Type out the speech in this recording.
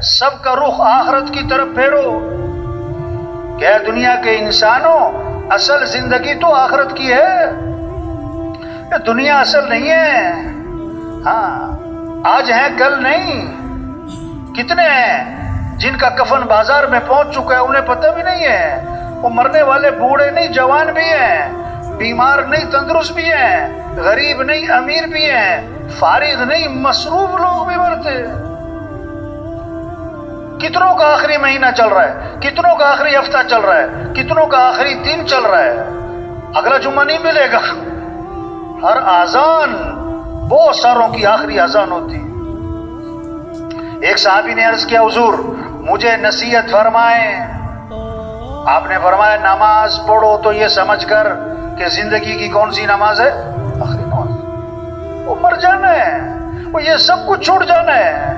سب کا رخ آخرت کی طرف پھیرو کہ اے دنیا کے انسانوں، اصل زندگی تو آخرت کی ہے، یہ دنیا اصل نہیں ہے۔ ہاں، آج ہیں کل نہیں۔ کتنے ہیں جن کا کفن بازار میں پہنچ چکا ہے، انہیں پتہ بھی نہیں ہے۔ وہ مرنے والے بوڑھے نہیں، جوان بھی ہیں، بیمار نہیں، تندرست بھی ہیں، غریب نہیں، امیر بھی ہیں، فارغ نہیں، مصروف لوگ بھی مرتے۔ کتنوں کا آخری مہینہ چل رہا ہے، کتنوں کا آخری ہفتہ چل رہا ہے، کتنوں کا آخری دن چل رہا ہے۔ اگلا جمعہ نہیں ملے گا۔ ہر اذان بہت ساروں کی آخری اذان ہوتی۔ ایک صحابی نے عرض کیا، حضور مجھے نصیحت فرمائیں۔ آپ نے فرمایا نماز پڑھو تو یہ سمجھ کر کہ زندگی کی کون سی نماز ہے؟ آخری نماز۔ وہ مر جانا ہے، وہ یہ سب کچھ چھوڑ جانا ہے۔